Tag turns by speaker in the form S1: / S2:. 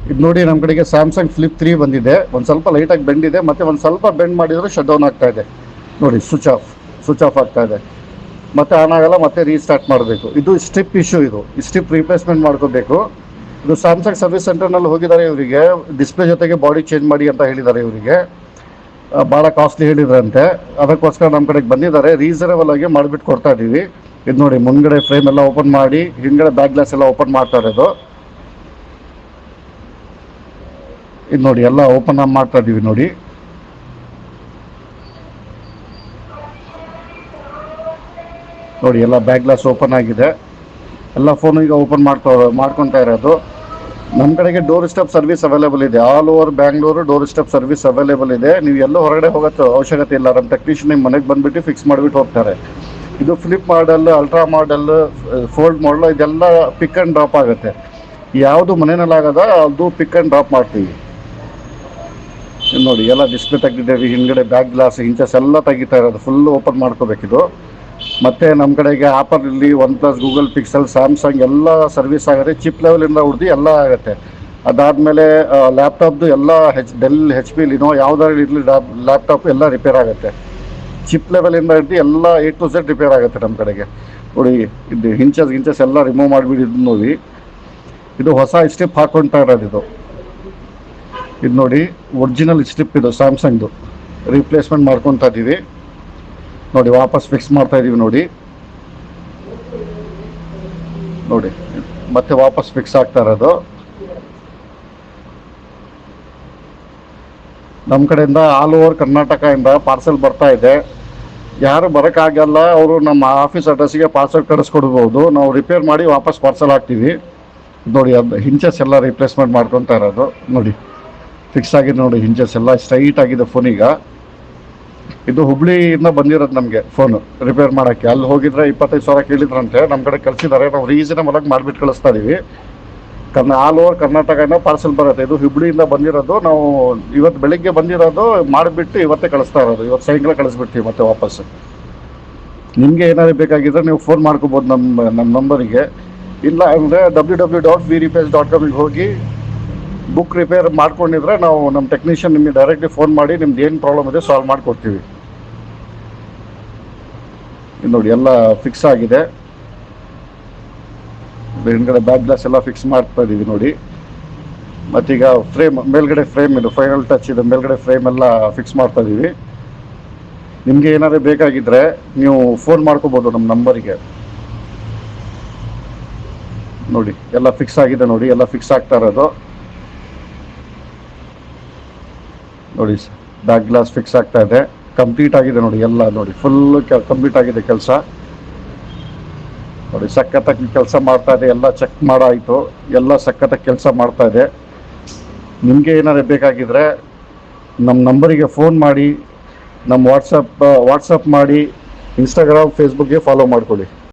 S1: ಇದು ನೋಡಿ ನಮ್ಮ ಕಡೆಗೆ ಸ್ಯಾಮ್ಸಂಗ್ ಫ್ಲಿಪ್ 3 ಬಂದಿದೆ. ಒಂದು ಸ್ವಲ್ಪ ಲೈಟಾಗಿ ಬೆಂಡ್ ಇದೆ, ಮತ್ತು ಒಂದು ಸ್ವಲ್ಪ ಬೆಂಡ್ ಮಾಡಿದರೂ ಶಟ್ ಡೌನ್ ಆಗ್ತಾ ಇದೆ ನೋಡಿ. ಸ್ವಿಚ್ ಆಫ್ ಆಗ್ತಾ ಇದೆ, ಮತ್ತೆ ಆನ್ ಆಗಲ್ಲ, ಮತ್ತೆ ರೀಸ್ಟಾರ್ಟ್ ಮಾಡಬೇಕು. ಇದು ಸ್ಟ್ರಿಪ್ ಇಶ್ಯೂ, ಇದು ಸ್ಟ್ರಿಪ್ ರಿಪ್ಲೇಸ್ಮೆಂಟ್ ಮಾಡ್ಕೋಬೇಕು. ಇದು ಸ್ಯಾಮ್ಸಂಗ್ ಸರ್ವಿಸ್ ಸೆಂಟರ್ನಲ್ಲಿ ಹೋಗಿದ್ದಾರೆ, ಇವರಿಗೆ ಡಿಸ್ಪ್ಲೇ ಜೊತೆಗೆ ಬಾಡಿ ಚೇಂಜ್ ಮಾಡಿ ಅಂತ ಹೇಳಿದ್ದಾರೆ. ಇವರಿಗೆ ಭಾಳ ಕಾಸ್ಟ್ಲಿ ಹೇಳಿದ್ರಂತೆ, ಅದಕ್ಕೋಸ್ಕರ ನಮ್ಮ ಕಡೆಗೆ ಬಂದಿದ್ದಾರೆ. ರೀಸನಬಲ್ ಆಗಿ ಮಾಡಿಬಿಟ್ಟು ಕೊಡ್ತಾ ಇದ್ದೀವಿ. ಇದು ನೋಡಿ, ಮುಂದ್ಗಡೆ ಫ್ರೇಮ್ ಎಲ್ಲ ಓಪನ್ ಮಾಡಿ, ಹಿಂದ್ಗಡೆ ಬ್ಯಾಕ್ ಗ್ಲಾಸ್ ಎಲ್ಲ ಓಪನ್ ಮಾಡ್ತಾ ಇರೋದು. ಇದು ನೋಡಿ, ಎಲ್ಲ ಓಪನ್ ಮಾಡ್ತಾ ಇದ್ದೀವಿ ನೋಡಿ. ನೋಡಿ, ಎಲ್ಲ ಬ್ಯಾಕ್ ಗ್ಲಾಸ್ ಓಪನ್ ಆಗಿದೆ. ಎಲ್ಲ ಫೋನು ಈಗ ಓಪನ್ ಮಾಡ್ಕೊತಾ ಇರೋದು. ನಮ್ಮ ಕಡೆಗೆ ಡೋರ್ ಸ್ಟೆಪ್ ಸರ್ವಿಸ್ ಅವೈಲೇಬಲ್ ಇದೆ. All over Bangalore door step service available ಇದೆ. ನೀವು ಎಲ್ಲೋ ಹೊರಗಡೆ ಹೋಗೋ ಅವಶ್ಯಕತೆ ಇಲ್ಲ. ನಮ್ಮ ಟೆಕ್ನಿಷಿಯನ್ ನಿಮ್ಮ ಮನೆಗೆ ಬಂದುಬಿಟ್ಟು ಫಿಕ್ಸ್ ಮಾಡಿಬಿಟ್ಟು ಹೋಗ್ತಾರೆ. ಇದು flip model, ultra model, fold model, ಇದೆಲ್ಲ ಪಿಕ್ ಆ್ಯಂಡ್ ಡ್ರಾಪ್ ಆಗುತ್ತೆ. ಯಾವುದು ಮನೆಯಲ್ಲಾಗದ ಅದು ಪಿಕ್ ಆ್ಯಂಡ್ ಡ್ರಾಪ್ ಮಾಡ್ತೀವಿ. ನೋಡಿ, ಎಲ್ಲ ಡಿಸ್ಪ್ಲೇ ತೆಗೆದಿದ್ದೇವೆ. ಹಿಂದ್ಗಡೆ ಬ್ಯಾಕ್ ಗ್ಲಾಸ್ ಇಂಚಸ್ ಎಲ್ಲ ತೆಗಿತಾ ಇರೋದು, ಫುಲ್ ಓಪನ್ ಮಾಡ್ಕೋಬೇಕಿದು. ಮತ್ತು ನಮ್ಮ ಕಡೆಗೆ ಆಪಲ್ ಇಲ್ಲಿ OnePlus, ಗೂಗಲ್ ಪಿಕ್ಸೆಲ್, ಸ್ಯಾಮ್ಸಂಗ್ ಎಲ್ಲ ಸರ್ವಿಸ್ ಆಗುತ್ತೆ. ಚಿಪ್ ಲೆವೆಲಿಂದ ಹಿಡ್ದು ಎಲ್ಲ ಆಗುತ್ತೆ. ಅದಾದಮೇಲೆ ಲ್ಯಾಪ್ಟಾಪ್ದು ಎಲ್ಲ ಡೆಲ್, HP, ಲಿನೋ ಯಾವುದಾದ್ರು ಇರಲಿ ಲ್ಯಾಪ್ಟಾಪ್ ಎಲ್ಲ ರಿಪೇರ್ ಆಗುತ್ತೆ. ಚಿಪ್ ಲೆವೆಲಿಂದ ಹಿಡ್ದು ಎಲ್ಲ A to Z ರಿಪೇರ್ ಆಗುತ್ತೆ ನಮ್ಮ ಕಡೆಗೆ. ನೋಡಿ, ಇದು ಹಿಂಚಸ್ ಎಲ್ಲ ರಿಮೂವ್ ಮಾಡಿಬಿಟ್ಟು ನೋಡಿ. ಇದು ಹೊಸ ಸ್ಟ್ರಿಪ್ ಹಾಕ್ಕೊಳ್ತಾ ಇರೋದು. ಇದು ನೋಡಿ, ಒರಿಜಿನಲ್ ಸ್ಟ್ರಿಪ್ ಇದು ಸ್ಯಾಮ್ಸಂಗ್ದು. ರೀಪ್ಲೇಸ್ಮೆಂಟ್ ಮಾಡ್ಕೊತಾ ಇದ್ದೀವಿ ನೋಡಿ. ವಾಪಸ್ ಫಿಕ್ಸ್ ಮಾಡ್ತಾ ಇದ್ದೀವಿ ನೋಡಿ. ಮತ್ತೆ ವಾಪಸ್ ಫಿಕ್ಸ್ ಆಗ್ತಾ ಇರೋದು. ನಮ್ಮ ಕಡೆಯಿಂದ ಆಲ್ ಓವರ್ ಕರ್ನಾಟಕದಿಂದ ಪಾರ್ಸೆಲ್ ಬರ್ತಾ ಇದೆ. ಯಾರು ಬರೋಕ್ಕಾಗಲ್ಲ ಅವರು ನಮ್ಮ ಆಫೀಸ್ ಅಡ್ರೆಸ್ಸಿಗೆ ಪಾರ್ಸೆಲ್ ಕಳಿಸ್ಕೊಡ್ಬೋದು. ನಾವು ರಿಪೇರ್ ಮಾಡಿ ವಾಪಸ್ ಪಾರ್ಸೆಲ್ ಹಾಕ್ತೀವಿ. ನೋಡಿ, ಅದು ಹಿಂಚಸ್ ಎಲ್ಲ ರಿಪ್ಲೇಸ್ಮೆಂಟ್ ಮಾಡ್ಕೊತಾ ಇರೋದು ನೋಡಿ. ಫಿಕ್ಸ್ ಆಗಿದೆ ನೋಡಿ, ಹಿಂಚಸ್ ಎಲ್ಲ ಸ್ಟ್ರೈಟ್ ಆಗಿದೆ ಫೋನೀಗ. ಇದು ಹುಬ್ಳಿಯಿಂದ ಬಂದಿರೋದು ನಮಗೆ ಫೋನು ರಿಪೇರ್ ಮಾಡೋಕ್ಕೆ. ಅಲ್ಲಿ ಹೋಗಿದ್ರೆ 25,000 ಕೇಳಿದ್ರಂತೆ. ನಮ್ಮ ಕಡೆ ಕಳಿಸಿದ್ದಾರೆ. ನಾವು ರೀಸನಬಲ್ ಆಗಿ ಮಾಡಿಬಿಟ್ಟು ಕಳಿಸ್ತಾ ಇದ್ದೀವಿ. ಆಲ್ ಓವರ್ ಕರ್ನಾಟಕದಿಂದ ಪಾರ್ಸೆಲ್ ಬರುತ್ತೆ. ಇದು ಹುಬ್ಳಿಯಿಂದ ಬಂದಿರೋದು. ನಾವು ಇವತ್ತು ಬೆಳಿಗ್ಗೆ ಬಂದಿರೋದು, ಮಾಡಿಬಿಟ್ಟು ಇವತ್ತೇ ಕಳಿಸ್ತಾ ಇರೋದು. ಇವತ್ತು ಸಾಯಂಕಾಲ ಕಳಿಸ್ಬಿಡ್ತೀವಿ ಮತ್ತೆ ವಾಪಸ್. ನಿಮಗೆ ಏನಾದ್ರು ಬೇಕಾಗಿದ್ದರೆ ನೀವು ಫೋನ್ ಮಾಡ್ಕೋಬೋದು ನಮ್ಮ ನಂಬರಿಗೆ. ಇಲ್ಲ ಅಂದರೆ www.vrepairs.com ಹೋಗಿ ಬುಕ್ ರಿಪೇರ್ ಮಾಡ್ಕೊಂಡಿದ್ರೆ ನಾವು ನಮ್ಮ ಟೆಕ್ನಿಷಿಯನ್ ನಿಮಗೆ ಡೈರೆಕ್ಟ್ಲಿ ಫೋನ್ ಮಾಡಿ ನಿಮ್ದು ಏನು ಪ್ರಾಬ್ಲಮ್ ಇದೆ ಸಾಲ್ವ್ ಮಾಡಿಕೊಡ್ತೀವಿ. ನೋಡಿ, ಎಲ್ಲ ಫಿಕ್ಸ್ ಆಗಿದೆ. ಹಿಂದ್ಗಡೆ ಬ್ಯಾಕ್ ಗ್ಲಾಸ್ ಎಲ್ಲ ಫಿಕ್ಸ್ ಮಾಡ್ತಾ ಇದ್ದೀವಿ ನೋಡಿ. ಮತ್ತೀಗ ಮೇಲ್ಗಡೆ ಫ್ರೇಮ್ ಇದು ಫೈನಲ್ ಟಚ್ ಇದು, ಮೇಲ್ಗಡೆ ಫ್ರೇಮ್ ಎಲ್ಲ ಫಿಕ್ಸ್ ಮಾಡ್ತಾ ಇದ್ದೀವಿ. ನಿಮಗೆ ಏನಾದ್ರು ಬೇಕಾಗಿದ್ದರೆ ನೀವು ಫೋನ್ ಮಾಡ್ಕೋಬೋದು ನಮ್ಮ ನಂಬರಿಗೆ. ನೋಡಿ, ಎಲ್ಲ ಫಿಕ್ಸ್ ಆಗಿದೆ ನೋಡಿ, ಎಲ್ಲ ಫಿಕ್ಸ್ ಆಗ್ತಾ ಇರೋದು ನೋಡಿ. ಬ್ಯಾಕ್ ಗ್ಲಾಸ್ ಫಿಕ್ಸ್ ಆಗ್ತಾ ಇದೆ, ಕಂಪ್ಲೀಟ್ ಆಗಿದೆ ನೋಡಿ. ಎಲ್ಲ ನೋಡಿ, ಫುಲ್ ಕಂಪ್ಲೀಟ್ ಆಗಿದೆ ಕೆಲಸ ನೋಡಿ. ಸಖತ್ತಾಗಿ ಕೆಲಸ ಮಾಡ್ತಾ ಇದೆ. ಎಲ್ಲ ಚೆಕ್ ಮಾಡಾಯಿತು, ಎಲ್ಲ ಸಖತ್ತಾಗಿ ಕೆಲಸ ಮಾಡ್ತಾ ಇದೆ. ನಿಮಗೆ ಏನಾದ್ರು ಬೇಕಾಗಿದ್ದರೆ ನಮ್ಮ ನಂಬರಿಗೆ ಫೋನ್ ಮಾಡಿ, ನಮ್ಮ ವಾಟ್ಸಪ್ ಮಾಡಿ, ಇನ್ಸ್ಟಾಗ್ರಾಮ್, ಫೇಸ್ಬುಕ್ಗೆ ಫಾಲೋ ಮಾಡ್ಕೊಳ್ಳಿ.